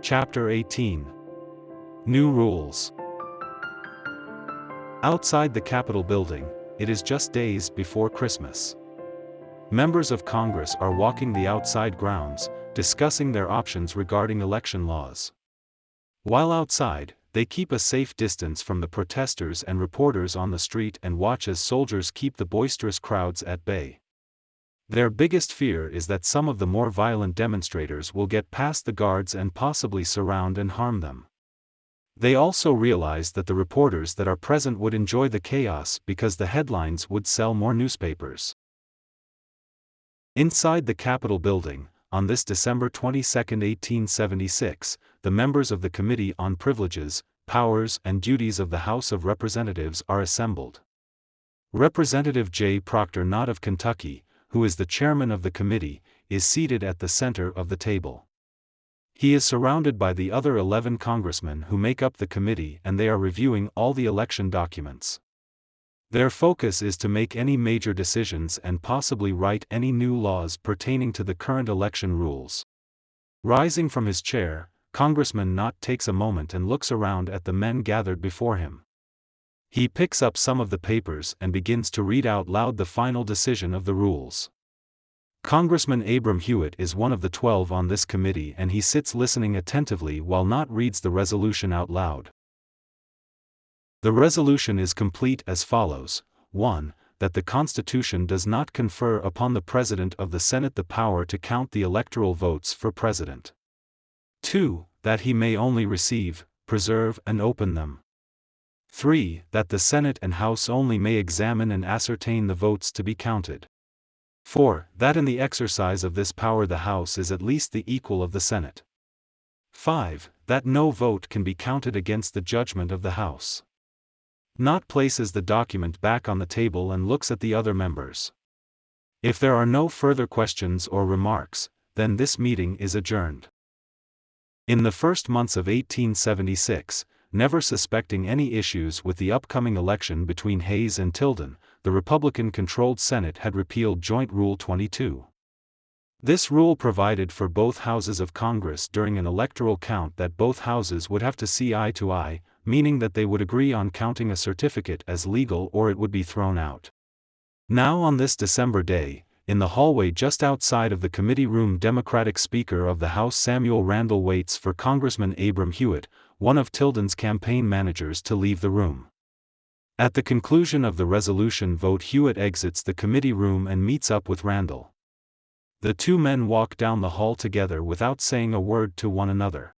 Chapter 18. New Rules. Outside the Capitol building, it is just days before Christmas. Members of Congress are walking the outside grounds, discussing their options regarding election laws. While outside, they keep a safe distance from the protesters and reporters on the street and watch as soldiers keep the boisterous crowds at bay. Their biggest fear is that some of the more violent demonstrators will get past the guards and possibly surround and harm them. They also realize that the reporters that are present would enjoy the chaos because the headlines would sell more newspapers. Inside the Capitol building, on this December 22, 1876, the members of the Committee on Privileges, Powers and Duties of the House of Representatives are assembled. Representative J. Proctor Knott of Kentucky, who is the chairman of the committee, is seated at the center of the table. He is surrounded by the other 11 congressmen who make up the committee, and they are reviewing all the election documents. Their focus is to make any major decisions and possibly write any new laws pertaining to the current election rules. Rising from his chair, Congressman Knott takes a moment and looks around at the men gathered before him. He picks up some of the papers and begins to read out loud the final decision of the rules. Congressman Abram Hewitt is one of the 12 on this committee, and he sits listening attentively while Knott reads the resolution out loud. The resolution is complete as follows: 1. That the Constitution does not confer upon the President of the Senate the power to count the electoral votes for President. 2. That he may only receive, preserve and open them. 3. That the Senate and House only may examine and ascertain the votes to be counted. 4. That in the exercise of this power the House is at least the equal of the Senate. 5. That no vote can be counted against the judgment of the House. Knott places the document back on the table and looks at the other members. If there are no further questions or remarks, then this meeting is adjourned. In the first months of 1876, never suspecting any issues with the upcoming election between Hayes and Tilden, the Republican-controlled Senate had repealed Joint Rule 22. This rule provided for both houses of Congress during an electoral count that both houses would have to see eye to eye, meaning that they would agree on counting a certificate as legal or it would be thrown out. Now on this December day, in the hallway just outside of the committee room, Democratic Speaker of the House Samuel Randall waits for Congressman Abram Hewitt, one of Tilden's campaign managers, to leave the room. At the conclusion of the resolution vote, Hewitt exits the committee room and meets up with Randall. The two men walk down the hall together without saying a word to one another.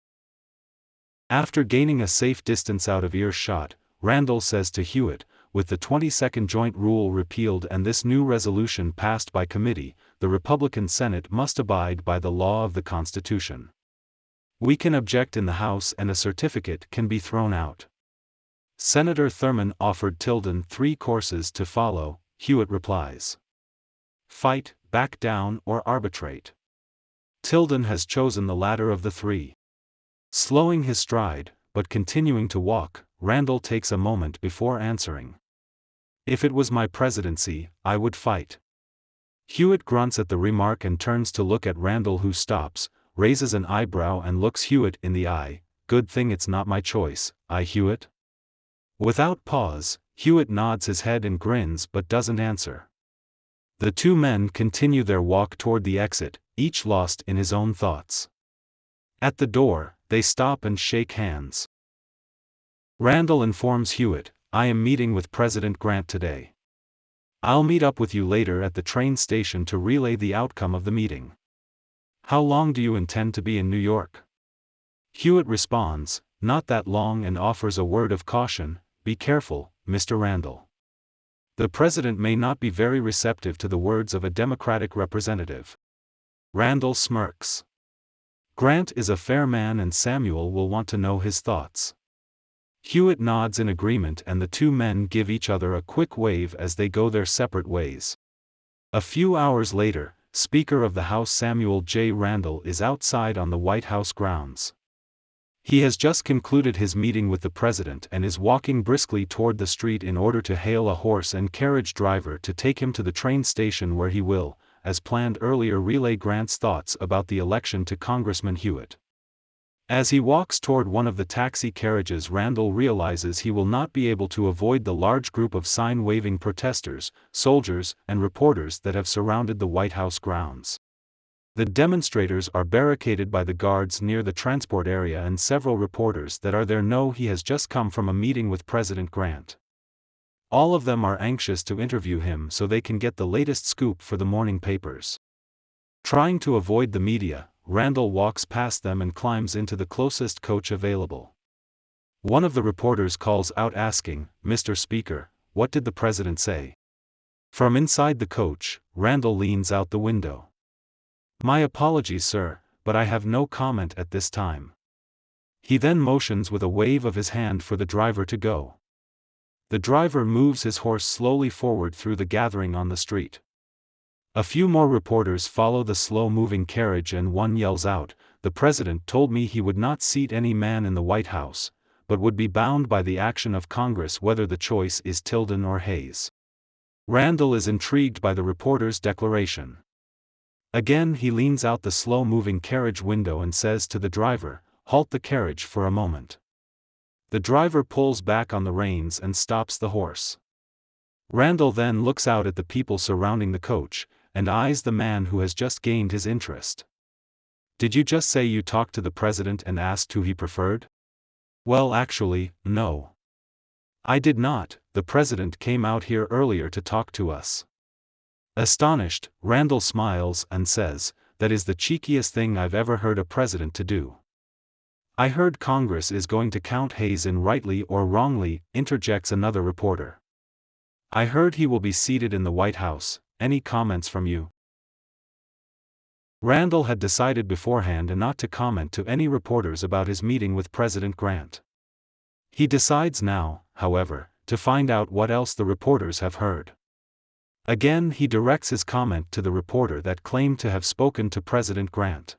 After gaining a safe distance out of earshot, Randall says to Hewitt, "With the 22nd Joint Rule repealed and this new resolution passed by committee, the Republican Senate must abide by the law of the Constitution. We can object in the House and a certificate can be thrown out." Senator Thurman offered Tilden 3 courses to follow. Hewitt replies: fight, back down, or arbitrate. Tilden has chosen the latter of the 3. Slowing his stride, but continuing to walk, Randall takes a moment before answering: "If it was my presidency, I would fight." Hewitt grunts at the remark and turns to look at Randall, who stops, raises an eyebrow and looks Hewitt in the eye. "Good thing it's not my choice, Hewitt?" Without pause, Hewitt nods his head and grins but doesn't answer. The two men continue their walk toward the exit, each lost in his own thoughts. At the door, they stop and shake hands. Randall informs Hewitt, "I am meeting with President Grant today. I'll meet up with you later at the train station to relay the outcome of the meeting." "How long do you intend to be in New York?" Hewitt responds, "Not that long," and offers a word of caution: "Be careful, Mr. Randall. The president may not be very receptive to the words of a Democratic representative." Randall smirks. Grant is a fair man and Samuel will want to know his thoughts. Hewitt nods in agreement and the two men give each other a quick wave as they go their separate ways. A few hours later, Speaker of the House Samuel J. Randall is outside on the White House grounds. He has just concluded his meeting with the president and is walking briskly toward the street in order to hail a horse and carriage driver to take him to the train station where he will, as planned earlier, relay Grant's thoughts about the election to Congressman Hewitt. As he walks toward one of the taxi carriages, Randall realizes he will not be able to avoid the large group of sign-waving protesters, soldiers, and reporters that have surrounded the White House grounds. The demonstrators are barricaded by the guards near the transport area, and several reporters that are there know he has just come from a meeting with President Grant. All of them are anxious to interview him so they can get the latest scoop for the morning papers. Trying to avoid the media, Randall walks past them and climbs into the closest coach available. One of the reporters calls out asking, "Mr. Speaker, what did the president say?" From inside the coach, Randall leans out the window. "My apologies, sir, but I have no comment at this time." He then motions with a wave of his hand for the driver to go. The driver moves his horse slowly forward through the gathering on the street. A few more reporters follow the slow-moving carriage, and one yells out, "The president told me he would not seat any man in the White House, but would be bound by the action of Congress whether the choice is Tilden or Hayes." Randall is intrigued by the reporter's declaration. Again he leans out the slow-moving carriage window and says to the driver, "Halt the carriage for a moment." The driver pulls back on the reins and stops the horse. Randall then looks out at the people surrounding the coach, and eyes the man who has just gained his interest. "Did you just say you talked to the president and asked who he preferred?" "Well, actually, no. I did not. The president came out here earlier to talk to us." Astonished, Randall smiles and says, "That is the cheekiest thing I've ever heard a president to do." "I heard Congress is going to count Hayes in rightly or wrongly," interjects another reporter. "I heard he will be seated in the White House. Any comments from you?" Randall had decided beforehand not to comment to any reporters about his meeting with President Grant. He decides now, however, to find out what else the reporters have heard. Again he directs his comment to the reporter that claimed to have spoken to President Grant.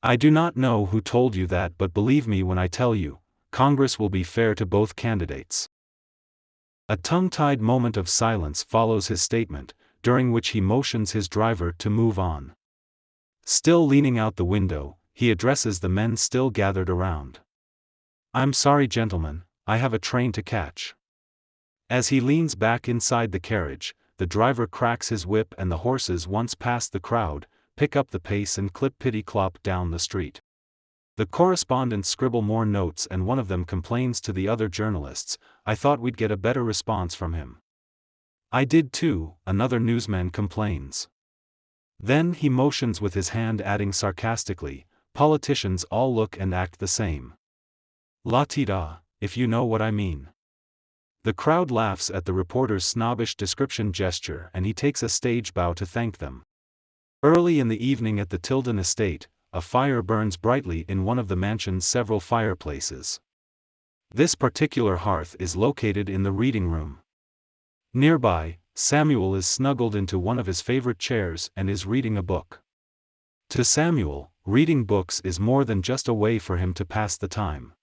"I do not know who told you that, but believe me when I tell you, Congress will be fair to both candidates." A tongue-tied moment of silence follows his statement, during which he motions his driver to move on. Still leaning out the window, he addresses the men still gathered around. "I'm sorry, gentlemen, I have a train to catch." As he leans back inside the carriage, the driver cracks his whip, and the horses, once past the crowd, pick up the pace and clip-pitty-clop down the street. The correspondents scribble more notes, and one of them complains to the other journalists, "I thought we'd get a better response from him." "I did too," another newsman complains. Then he motions with his hand, adding sarcastically, "Politicians all look and act the same. La-ti-da, if you know what I mean." The crowd laughs at the reporter's snobbish description gesture, and he takes a stage bow to thank them. Early in the evening at the Tilden estate, a fire burns brightly in one of the mansion's several fireplaces. This particular hearth is located in the reading room. Nearby, Samuel is snuggled into one of his favorite chairs and is reading a book. To Samuel, reading books is more than just a way for him to pass the time.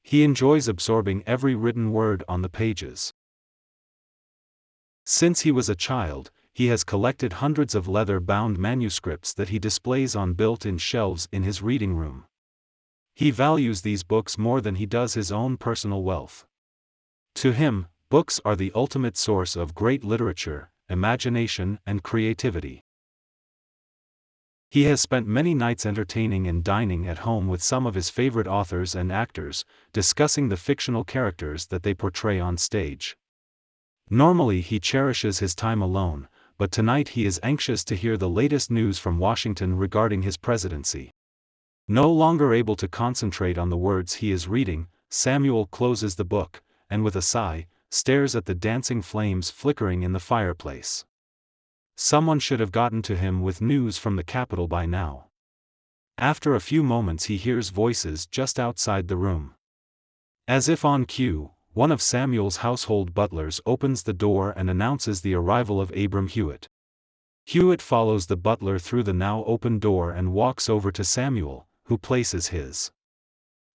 He enjoys absorbing every written word on the pages. Since he was a child, he has collected hundreds of leather-bound manuscripts that he displays on built-in shelves in his reading room. He values these books more than he does his own personal wealth. To him, books are the ultimate source of great literature, imagination, and creativity. He has spent many nights entertaining and dining at home with some of his favorite authors and actors, discussing the fictional characters that they portray on stage. Normally he cherishes his time alone, but tonight he is anxious to hear the latest news from Washington regarding his presidency. No longer able to concentrate on the words he is reading, Samuel closes the book, and with a sigh, stares at the dancing flames flickering in the fireplace. Someone should have gotten to him with news from the Capitol by now. After a few moments he hears voices just outside the room. As if on cue, one of Samuel's household butlers opens the door and announces the arrival of Abram Hewitt. Hewitt follows the butler through the now open door and walks over to Samuel, who places his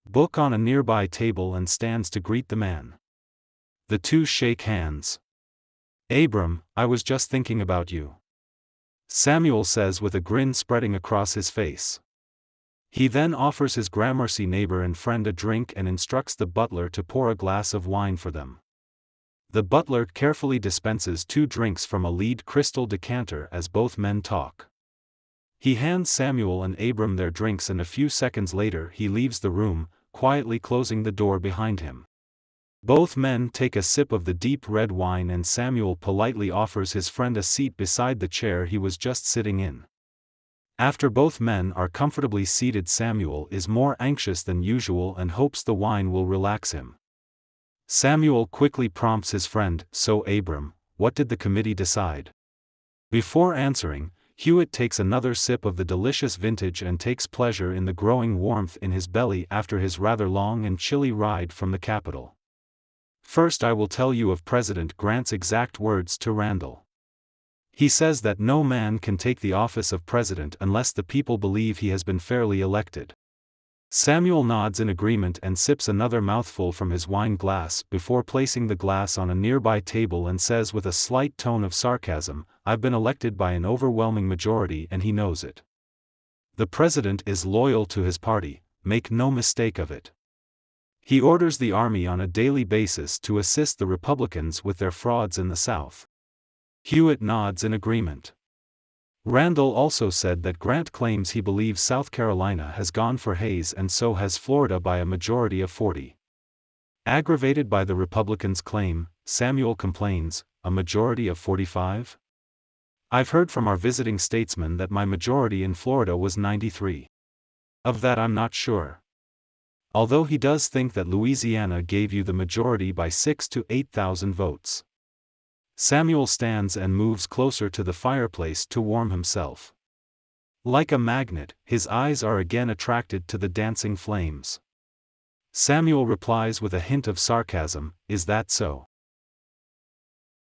book on a nearby table and stands to greet the man. The two shake hands. "Abram, I was just thinking about you," Samuel says with a grin spreading across his face. He then offers his Gramercy neighbor and friend a drink and instructs the butler to pour a glass of wine for them. The butler carefully dispenses 2 drinks from a lead crystal decanter as both men talk. He hands Samuel and Abram their drinks, and a few seconds later he leaves the room, quietly closing the door behind him. Both men take a sip of the deep red wine, and Samuel politely offers his friend a seat beside the chair he was just sitting in. After both men are comfortably seated, Samuel is more anxious than usual and hopes the wine will relax him. Samuel quickly prompts his friend, "So Abram, what did the committee decide?" Before answering, Hewitt takes another sip of the delicious vintage and takes pleasure in the growing warmth in his belly after his rather long and chilly ride from the capital. "First I will tell you of President Grant's exact words to Randall. He says that no man can take the office of president unless the people believe he has been fairly elected." Samuel nods in agreement and sips another mouthful from his wine glass before placing the glass on a nearby table and says with a slight tone of sarcasm, "I've been elected by an overwhelming majority and he knows it. The president is loyal to his party, make no mistake of it. He orders the army on a daily basis to assist the Republicans with their frauds in the South." Hewitt nods in agreement. Randall also said that Grant claims he believes South Carolina has gone for Hayes and so has Florida by a majority of 40. Aggravated by the Republicans' claim, Samuel complains, "A majority of 45? I've heard from our visiting statesman that my majority in Florida was 93. Of that I'm not sure. Although he does think that Louisiana gave you the majority by 6 to 8,000 votes. Samuel stands and moves closer to the fireplace to warm himself. Like a magnet, his eyes are again attracted to the dancing flames. Samuel replies with a hint of sarcasm, "Is that so?"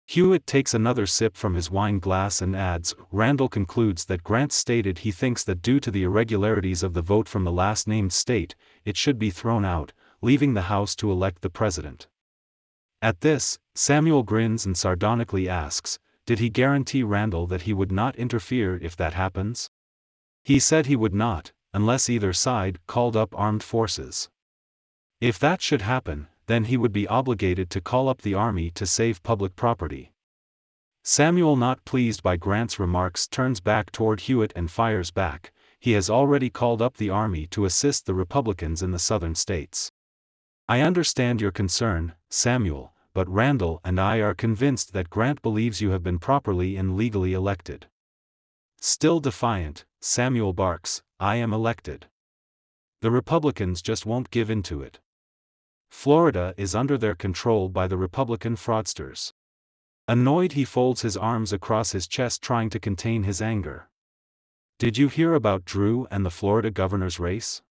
Hewitt takes another sip from his wine glass and adds, "Randall concludes that Grant stated he thinks that due to the irregularities of the vote from the last-named state, it should be thrown out, leaving the House to elect the president." At this, Samuel grins and sardonically asks, "Did he guarantee Randall that he would not interfere if that happens?" "He said he would not, unless either side called up armed forces. If that should happen, then he would be obligated to call up the army to save public property." Samuel, not pleased by Grant's remarks, turns back toward Hewitt and fires back, "He has already called up the army to assist the Republicans in the southern states. I understand your concern, Samuel, but Randall and I are convinced that Grant believes you have been properly and legally elected." Still defiant, Samuel barks, "I am elected. The Republicans just won't give in to it. Florida is under their control by the Republican fraudsters." Annoyed, he folds his arms across his chest trying to contain his anger. "Did you hear about Drew and the Florida governor's race?"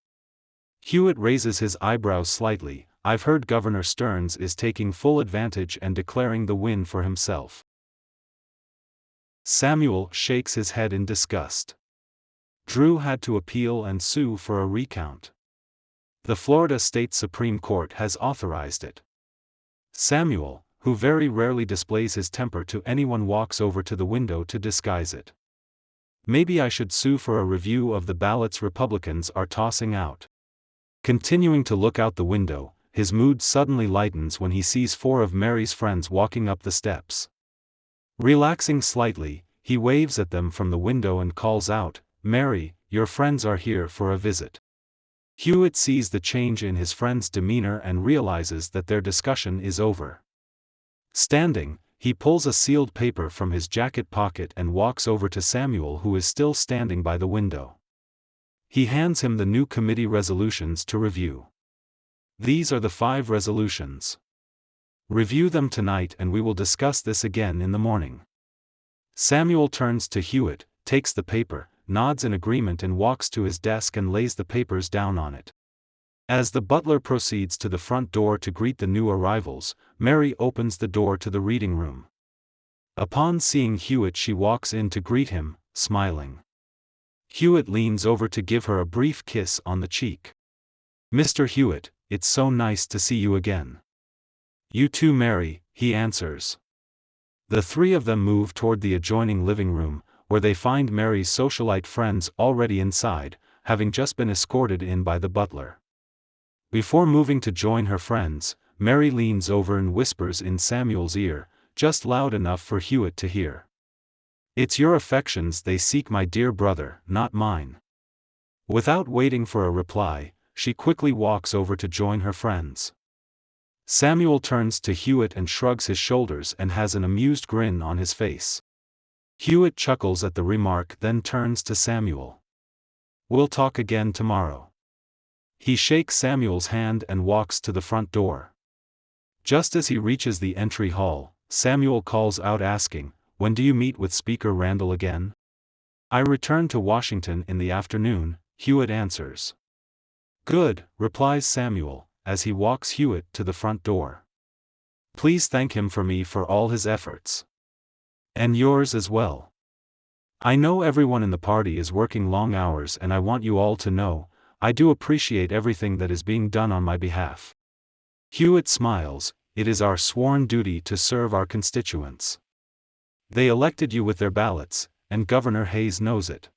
Hewitt raises his eyebrows slightly. "I've heard Governor Stearns is taking full advantage and declaring the win for himself." Samuel shakes his head in disgust. Drew had to appeal and sue for a recount. The Florida State Supreme Court has authorized it. Samuel, who very rarely displays his temper to anyone, walks over to the window to disguise it. "Maybe I should sue for a review of the ballots Republicans are tossing out." Continuing to look out the window, his mood suddenly lightens when he sees 4 of Mary's friends walking up the steps. Relaxing slightly, he waves at them from the window and calls out, "Mary, your friends are here for a visit." Hewitt sees the change in his friend's demeanor and realizes that their discussion is over. Standing, he pulls a sealed paper from his jacket pocket and walks over to Samuel, who is still standing by the window. He hands him the new committee resolutions to review. "These are the 5 resolutions. Review them tonight and we will discuss this again in the morning." Samuel turns to Hewitt, takes the paper, nods in agreement and walks to his desk and lays the papers down on it. As the butler proceeds to the front door to greet the new arrivals, Mary opens the door to the reading room. Upon seeing Hewitt, she walks in to greet him, smiling. Hewitt leans over to give her a brief kiss on the cheek. "Mr. Hewitt, it's so nice to see you again." "You too, Mary," he answers. The 3 of them move toward the adjoining living room, where they find Mary's socialite friends already inside, having just been escorted in by the butler. Before moving to join her friends, Mary leans over and whispers in Samuel's ear, just loud enough for Hewitt to hear. "It's your affections they seek, my dear brother, not mine." Without waiting for a reply, she quickly walks over to join her friends. Samuel turns to Hewitt and shrugs his shoulders and has an amused grin on his face. Hewitt chuckles at the remark, then turns to Samuel. "We'll talk again tomorrow." He shakes Samuel's hand and walks to the front door. Just as he reaches the entry hall, Samuel calls out asking, "When do you meet with Speaker Randall again?" "I return to Washington in the afternoon," Hewitt answers. "Good," replies Samuel, as he walks Hewitt to the front door. "Please thank him for me for all his efforts. And yours as well. I know everyone in the party is working long hours, and I want you all to know, I do appreciate everything that is being done on my behalf." Hewitt smiles. "It is our sworn duty to serve our constituents. They elected you with their ballots, and Governor Hayes knows it.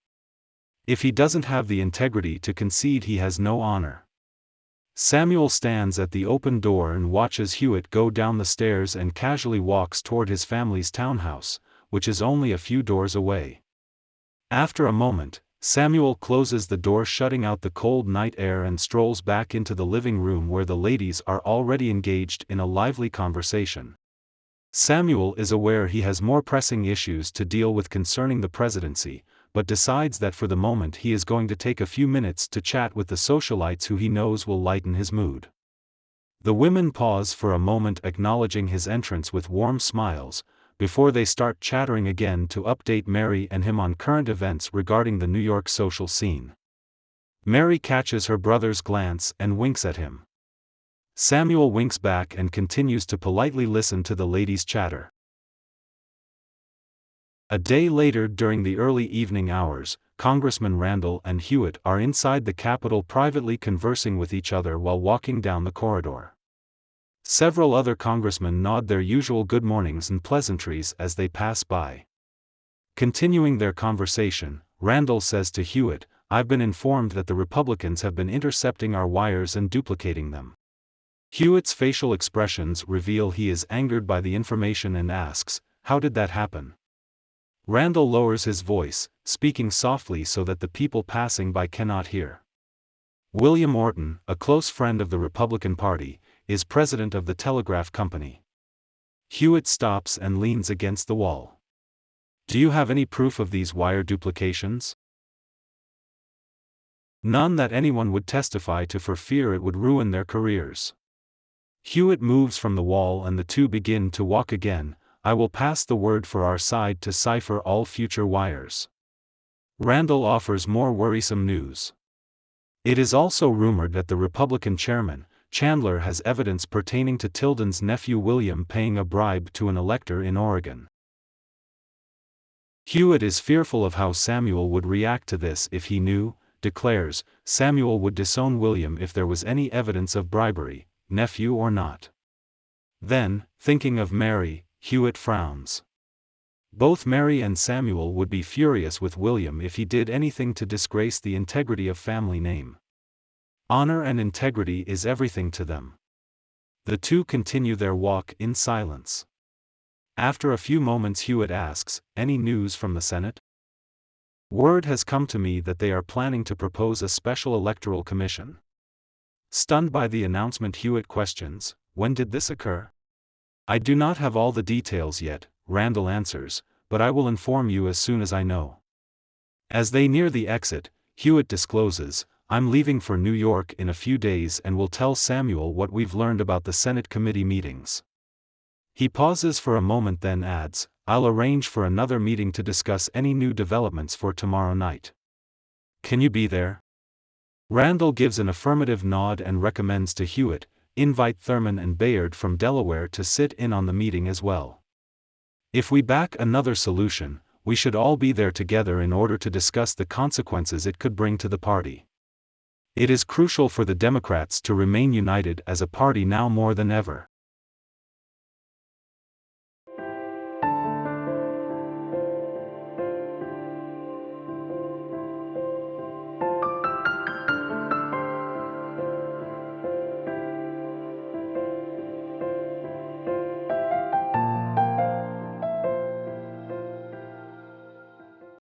If he doesn't have the integrity to concede, he has no honor." Samuel stands at the open door and watches Hewitt go down the stairs and casually walks toward his family's townhouse, which is only a few doors away. After a moment, Samuel closes the door, shutting out the cold night air, and strolls back into the living room where the ladies are already engaged in a lively conversation. Samuel is aware he has more pressing issues to deal with concerning the presidency, but decides that for the moment he is going to take a few minutes to chat with the socialites who he knows will lighten his mood. The women pause for a moment, acknowledging his entrance with warm smiles, before they start chattering again to update Mary and him on current events regarding the New York social scene. Mary catches her brother's glance and winks at him. Samuel winks back and continues to politely listen to the ladies' chatter. A day later, during the early evening hours, Congressman Randall and Hewitt are inside the Capitol privately conversing with each other while walking down the corridor. Several other congressmen nod their usual good mornings and pleasantries as they pass by. Continuing their conversation, Randall says to Hewitt, "I've been informed that the Republicans have been intercepting our wires and duplicating them." Hewitt's facial expressions reveal he is angered by the information and asks, "How did that happen?" Randall lowers his voice, speaking softly so that the people passing by cannot hear. William Orton, a close friend of the Republican Party, is president of the telegraph company. Hewitt stops and leans against the wall. "Do you have any proof of these wire duplications?" "None that anyone would testify to for fear it would ruin their careers." Hewitt moves from the wall and the two begin to walk again. "I will pass the word for our side to cipher all future wires." Randall offers more worrisome news. It is also rumored that the Republican chairman, Chandler, has evidence pertaining to Tilden's nephew William paying a bribe to an elector in Oregon. Hewitt is fearful of how Samuel would react to this if he knew, declares, Samuel would disown William if there was any evidence of bribery, nephew or not. Then, thinking of Mary, Hewitt frowns. Both Mary and Samuel would be furious with William if he did anything to disgrace the integrity of family name. Honor and integrity is everything to them. The two continue their walk in silence. After a few moments, Hewitt asks, "Any news from the Senate?" "Word has come to me that they are planning to propose a special electoral commission." Stunned by the announcement, Hewitt questions, "When did this occur?" "I do not have all the details yet," Randall answers, "but I will inform you as soon as I know." As they near the exit, Hewitt discloses, "I'm leaving for New York in a few days and will tell Samuel what we've learned about the Senate committee meetings." He pauses for a moment, then adds, "I'll arrange for another meeting to discuss any new developments for tomorrow night. Can you be there?" Randall gives an affirmative nod and recommends to Hewitt, "Invite Thurman and Bayard from Delaware to sit in on the meeting as well. If we back another solution, we should all be there together in order to discuss the consequences it could bring to the party. It is crucial for the Democrats to remain united as a party now more than ever."